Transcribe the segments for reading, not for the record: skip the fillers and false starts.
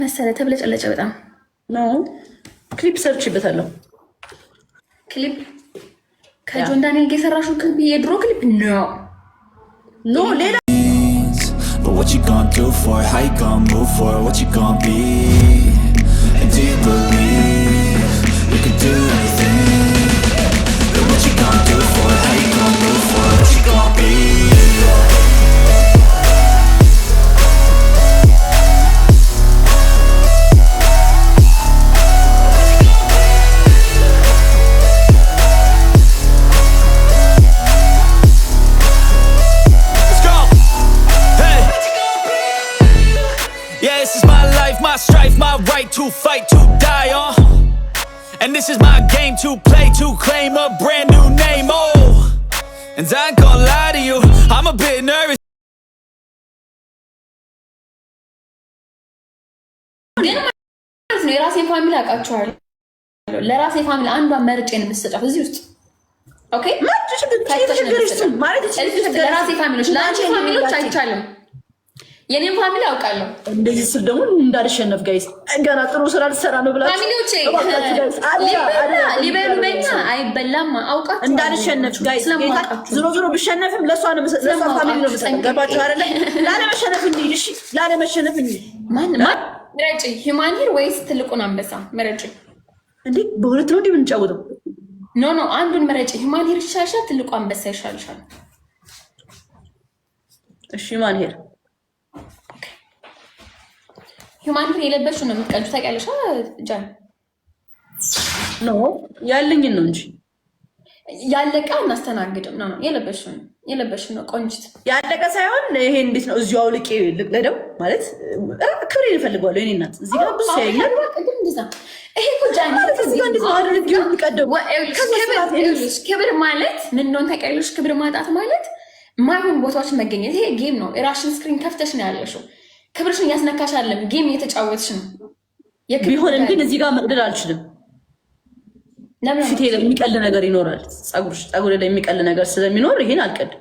መሰለ ተብለጨለጨ በጣም ነው። ክሊፕ ሰርችበታለሁ። ክሊፕ ከጆን ዳንኤል ጋር የሰራሽው ክሊፕ የድሮ ክሊፕ ነው ኖ ሌላ But what you gonna do for it? How you gonna move for it? What you gonna be? And do you believe you can do anything? But what you gonna do for it? How you gonna move for it? What you gonna be? My strife, my right to fight, to die on. And this is my game to play, to claim a brand new name, oh. And I ain't gonna lie to you, I'm a bit nervous. የራሴ ፋሚሊ አውቃቸዋለሁ። ለራሴ ፋሚሊ አንዷን መርጬ ነው የምትሰጫት እዚህ ውስጥ ኦኬ። ለራሴ ፋሚሊዎች ለአንቺ ፋሚሊዎች አይቻልም። የኔም ፋሚሊ አውቃለሁ። እንደዚህ ስል ደግሞ እንዳልሸነፍ ጋይስ ገና ጥሩ ስራ ልትሰራ ነው ብላችሁ ፋሚሊዎቼ ሊበሉ በኛ አይበላም አውቃችሁ እንዳልሸነፍ ጋይስ ዞሮ ዞሮ ብሸነፍም ለሷ ፋሚሊ ነው መሰለኝ። ገባችሁ አይደለ? ላለመሸነፍ እንጂ እሺ፣ ላለመሸነፍ እንጂ ማን ምረጪ፣ ሂማን ሂር ወይስ ትልቁን አንበሳ ምረጪ? እንዴ በሁለት ነው የምንጫወተው? ኖ አንዱን ምረጪ። ሂማን ሂር ይሻልሻል፣ ትልቁ አንበሳ ይሻልሻል? እሺ ሂማን ሂር ሂማን ሂር የለበሽው ነው የምትቀልጁ ታውቂያለሽ? ጃን ኖ ያለኝን ነው እንጂ ያለቀ እናስተናግድም ነው የለበሽው ነው ቆንጅት ያለቀ ሳይሆን ይሄ እንዴት ነው እዚሁ አውልቄ ልቅለደው ማለት ክብሬ ይፈልጋል። የኔ እናት እዚህ ጋር ብዙ ያይኛል ይሄ እኮ ጃን ማለት እዚህ ጋር እንዴት ማድረግ ይቀደው ክብር ማለት ምን እንደሆነ ታውቂያለሽ? ክብር ማጣት ማለት ማይሆን ቦታዎች መገኘት። ይሄ ጌም ነው። የራስሽን ስክሪን ከፍተሽ ነው ያለሽው። ክብርሽን እያስነካሽ አይደለም፣ ጌም እየተጫወትሽ ነው። ቢሆንም ግን እዚህ ጋር መቅደድ አልችልም። ፊቴ ላይ የሚቀል ነገር ይኖራል። ፀጉር ላይ የሚቀል ነገር ስለሚኖር ይሄን አልቀድም።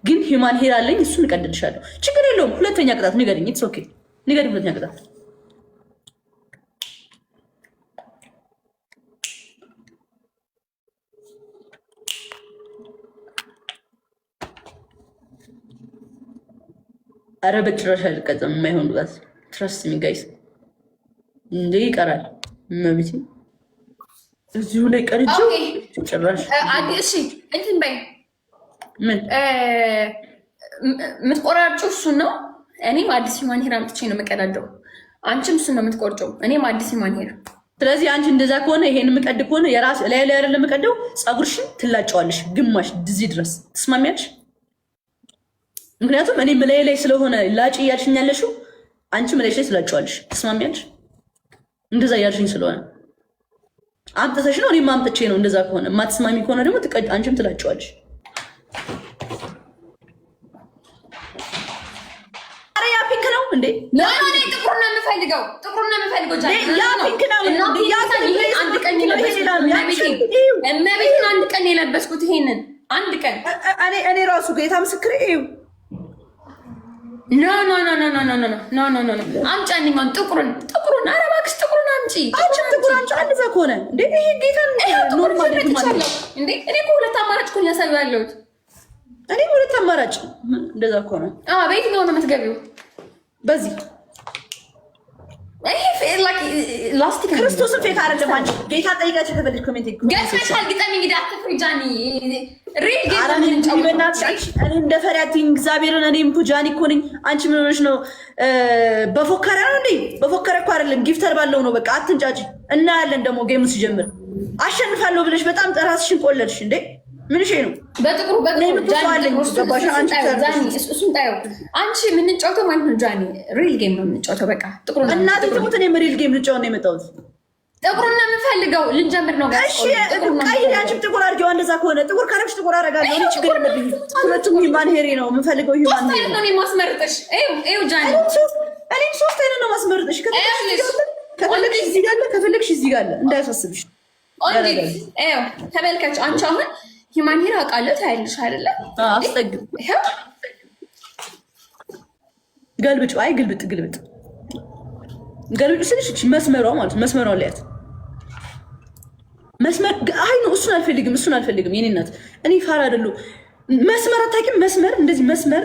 ግን ሂማን ሄር አለኝ፣ እሱን እቀድልሻለሁ። ችግር የለውም። ሁለተኛ ቅጣት ንገሪኝ። ኢትስ ኦኬ ንገሪኝ። ሁለተኛ ቅጣት አረ በጭራሽ አልቀጥም። የማይሆን ቅጣት ትረስት ሚ ጋይስ እንዴ ይቀራል። መብቲ እዚሁ ላይ ቀርጬው ጭራሽ እሺ እንትን በይ ምን የምትቆራርጪው እሱን ነው። እኔም አዲስ ሂማን ሄር አምጥቼ ነው የምቀዳደው። አንቺም እሱን ነው የምትቆርጪው፣ እኔም አዲስ ሂማን ሄር። ስለዚህ አንቺ እንደዛ ከሆነ ይሄን የምቀድ ከሆነ የራስ ላይ አይደለም የምቀደው፣ ፀጉርሽን ትላጨዋለሽ ግማሽ እዚህ ድረስ። ትስማሚያለሽ? ምክንያቱም እኔ መለይ ላይ ስለሆነ ላጭ እያልሽኝ ያለሽው አንቺ መለይሽ ላይ ትላጨዋለሽ። ትስማሚያለሽ? እንደዛ እያልሽኝ ስለሆነ አምጥተሽ ነው እኔም አምጥቼ ነው። እንደዛ ከሆነ የማትስማሚ ከሆነ ደግሞ አንቺም ትላጨዋለሽ። አረ ያ ፒንክ ነው እንዴ? ኖ ጥቁር ነው የምፈልገው፣ ጥቁር ነው የምፈልገው። ያ ፒንክ ነው እንዴ? ያ አንድ ቀን የለበስኩት እመቤቴን አንድ ቀን የለበስኩት ይሄንን አንድ ቀን እኔ ራሱ ጌታ ምስክሬ እዩ ኖ አምጫኝም ጥቁሩን ኧረ እባክሽ ጥቁሩን አምጪ። አንቺም ጥቁር አምጪ። እንደዛ ከሆነ እንዴ ይሄ ጌታ ኖርማል ማለት እንዴ እኔ እኮ ሁለት አማራጭ እኮ እያሳየሁ ያለሁት። እኔ ሁለት አማራጭ እንደዛ ከሆነ በየትኛው ነው የምትገቢው? በዚህ ላስቲክ ክርስቶስን ፌክ አይደለም። አንቺ ጌታ ጠይቃችሁ ተበልሽ ኮሜንት ገጽሻል። ግጠሚ እንግዲህ አትፍሪ ጃኒ። ሪል እኔ እንደ ፈሪያቲን እግዚአብሔርን እኔም እኮ ጃኒ እኮ ነኝ። አንቺ ምን ሆነሽ ነው? በፎከረ ነው እንዴ? በፎከረ እኮ አይደለም ጊፍተር ባለው ነው። በቃ አትንጫጭ። እናያለን ደግሞ ጌሙ ሲጀምር አሸንፋለሁ ብለሽ በጣም ራስሽን ቆለልሽ እንዴ? ምን እሺ ነው በጥቁሩ እሱን ታየው። አንቺ የምንጫወተው ማለት ነው ጃኒ ሪል ጌም ነው የምንጫወተው። በቃ ጥቁሩ እናቴ ትሙት። እኔም ሪል ጌም ልጫወት ነው የመጣሁት። ጥቁሩን ነው የምፈልገው። ልንጀምር ነው ጋር። እሺ ቀይ አንቺም ጥቁር አድርጊው። እንደዛ ከሆነ ጥቁር ካረግሽ ጥቁር አደርጋለሁ። እኔ ችግር የለብኝም። ሁለቱም ሂማን ሄሪ ነው የምፈልገው። ሂማን ሄሪ ነው ማስመርጥሽ። እዩ ጃኒ እኔም ሶስት አይነት ነው ማስመርጥሽ። ከፈለግሽ እዚህ ጋር አለ፣ ከፈለግሽ እዚህ ጋር አለ። እንዳያሳስብሽ። ተመልከች አንቺ አሁን ሂማን ሄር አውቃለሁ ታያለሽ አይደለ? አስጠግብ ገልብጭ። አይ ግልብጥ ገልብጭ ስልሽ እቺ መስመሯ ማለት መስመሯ ላያት መስመር አይ ነው እሱን አልፈልግም የኔ እናት እኔ ፋራ አይደለሁ መስመር አታውቂም መስመር እንደዚህ መስመር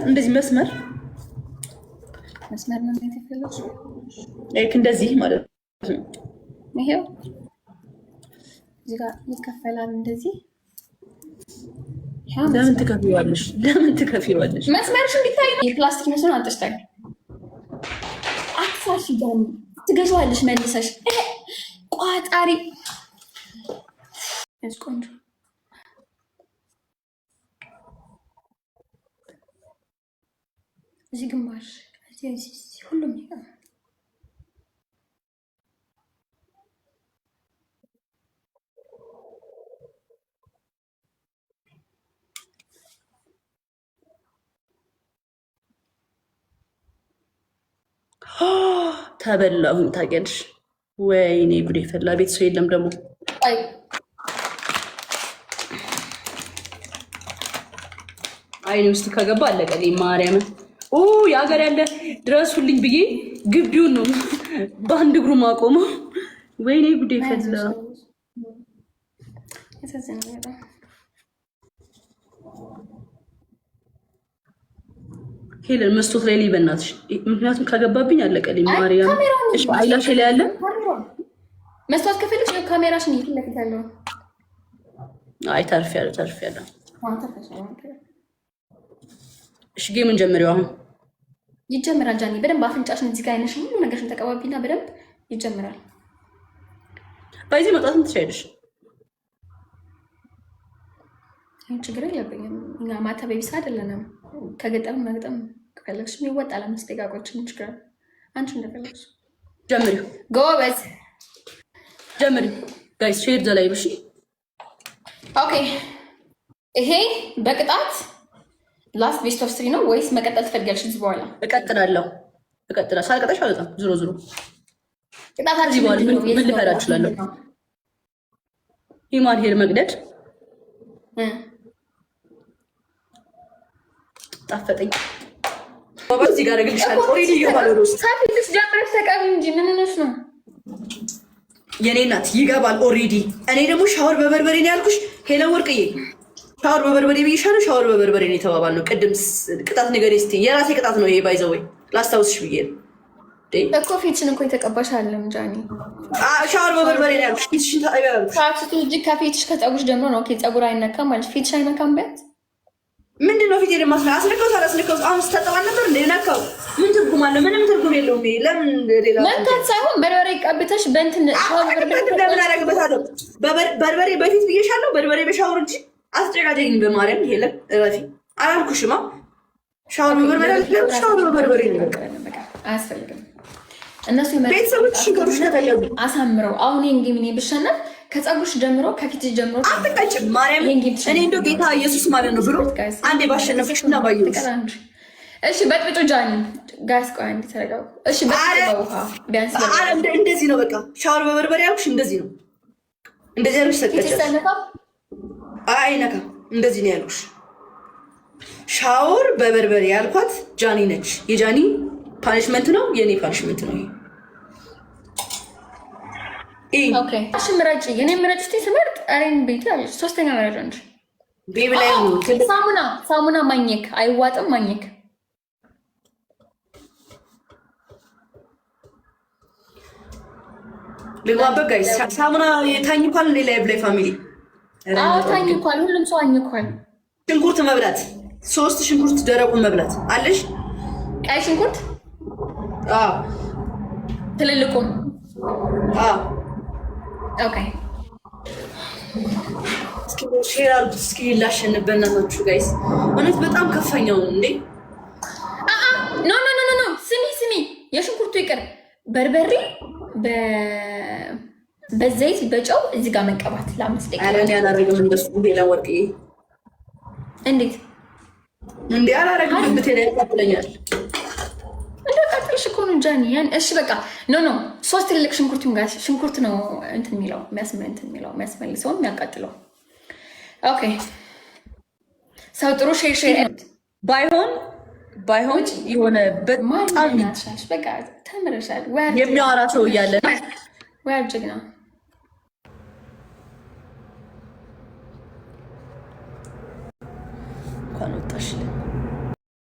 ነው የተፈለገው እንደዚህ ማለት ነው ይሄው እዚህ ጋር ይከፈላል እንደዚህ ለምን ትከፊዋለሽ መስመርሽ እንዲታይ የፕላስቲክ መስመር አንጠሽታል አትፋሽ ደግሞ ትገዛዋለሽ መልሰሽ ቋጣሪ ቆንጆ እዚህ ግንባር ሁሉም ተበላሁኝ ታውቂያለሽ ወይኔ ጉዴ ፈላ ቤት ሰው የለም ደግሞ አይኔ ውስጥ ከገባ አለቀልኝ ማርያምን የሀገር ያለ ድረሱልኝ ብዬ ግቢውን ነው በአንድ እግሩ ማቆመው ወይኔ ጉዴ ፈላ ሄለን መስቶት ላይ በእናትሽ ምክንያቱም ከገባብኝ አለቀልኝ ማርያም እሺ አይላሽ ላይ ያለ መስቶት ከፈለሽ ካሜራሽን ይፈለክ ያለው አይ ታርፊያለሁ እሺ ጌምን ጀምሪው አሁን ይጀምራል ጃኒ በደንብ አፍንጫሽን እዚህ ጋር አይነሽ ሁሉ ነገርሽን ተቀባቢና በደንብ ይጀምራል ባይዚ መጣትን ትችያለሽ ችግር የለብኝም እኛ ማታ ቤቢስ አይደለንም ከገጠም መግጠም ከፈለግሽ ይወጣል 5 ደቂቃዎችን ችግር አንቺ እንደፈለግሽ ጀምሪው ጎበዝ ጀምሪው ጋይስ ሼር ዘ ላይቭ እሺ ኦኬ ይሄ በቅጣት ላስት ቤስት ኦፍ 3 ነው ወይስ መቀጠል ትፈልጊያለሽ? እዚህ በኋላ እቀጥላለሁ ሳልቀጣሽ አልወጣም ዞሮ ቅጣታችን እዚህ በኋላ ምን ልፈራ እችላለሁ? ሂማን ሄር መቅደድ ጣፈጠኝ እዚህ ጋር እግልሻለሁ ኦሬዲ ይገባል ሳፊልስ ጀምረሽ ተቀቢ እንጂ ምን ነሽ ነው የኔ እናት ይገባል ኦሬዲ እኔ ደግሞ ሻወር በበርበሬ ነው ያልኩሽ ሄለን ወርቅዬ ሻወር በበርበሬ ብዬሻለሁ ሻወር በበርበሬ ነው የተባባልነው ቅድም ቅጣት ነገር እስቲ የራሴ ቅጣት ነው ይሄ ባይዘው ወይ ላስታውስሽ ብዬ እኮ ፊትሽን እኮ የተቀባሽ አይደለም ጃኒ ሻወር በበርበሬ ነው ያልኩሽ ፊትሽን ታጠቢያለሽ ፋክቱ እጅ ከፊትሽ ከፀጉርሽ ጀምሮ ነው ኦኬ ፀጉር አይነካም ማለት ፊትሽ አይነካም በት ምንድነው ፊት የደማስ አስነካው አሁን ስተጠባ ነበር እንደናካው ምን ትርጉም አለ ምንም ትርጉም የለውም ለምን ሌላ መንካት ሳይሆን በርበሬ ቀብተሽ በእንትን ሻወር ለምን አደረግበታለሁ በርበሬ በፊት ብዬሻለሁ በርበሬ በሻወር እንጂ አስጨቃጨኝ በማርያም ሄለን እረፊ አላልኩሽማ ሻወር በበርበሬ ነው በቃ አያስፈልግም እነሱ ቤተሰቦች ሽገሩሽ ከተለሉ አሳምረው አሁን እንግዲህ ምን ብሻናል ከፀጉርሽ ጀምሮ ከፊትሽ ጀምሮ አትቀጭም ማርያም እኔ እንደው ጌታ ኢየሱስ ማለት ነው ብሎ አንዴ ባሸነፈሽና ባየሁሽ እሺ በጥብጡ ጃኒ ጋይስ ቆይ አንዴ ተረጋጉ እሺ በጥብጡ ውሃ ቢያንስ እንደዚህ ነው በቃ ሻወር በበርበሬ ያልኩሽ እንደዚህ ነው እንደዚህ ያልኩሽ ሰጠች አይነካ እንደዚህ ነው ያልኩሽ ሻወር በበርበሬ ያልኳት ጃኒ ነች የጃኒ ፓኒሽመንት ነው የኔ ፓኒሽመንት ነው ኦኬ እሺ ምረጪ የኔ ምረጪ ትመርጥ አሬን ቤት አለች ሶስተኛ መረጃ እንጂ ቤቢ ላይ ነው ሳሙና ማኘክ አይዋጥም ማኘክ ልግባበት ጋይስ ሳሙና ታኝኳል እኔ ላይ ፋሚሊ ታኝኳል ሁሉም ሰው አኝኳል ሽንኩርት መብላት 3 ሽንኩርት ደረቁን መብላት አለሽ ቀይ ሽንኩርት ትልልቁም ኦኬ ሼር አድርጉት እስኪ ላሸንፍ በእናታችሁ ጋይስ እውነት በጣም ከፋኛው እንዴ ኖ ስሚ የሽንኩርቱ ይቅር በርበሬ በዘይት በጨው እዚህ ጋር መቀባት ለ5 ደቂቃ አረን ያላረግም እንደሱ ሌላ ወርቅ እንዴት እንዴ አላረግም ብትሄድ ያቃጥለኛል እንደቃጥልሽ እኮ ነው ጃኒ ያን እሺ በቃ ኖ 3 ትልልቅ ሽንኩርት ነው እንትን የሚለው የሚያስመልሰው የሚያቃጥለው ኦኬ ሰው ጥሩ ሼር ባይሆን ባይሆን የሆነ በጣም ማሻሽ በቃ ተምረሻል የሚያወራ ሰው እያለ ወይ ጀግና እንኳን ወጣሽልኝ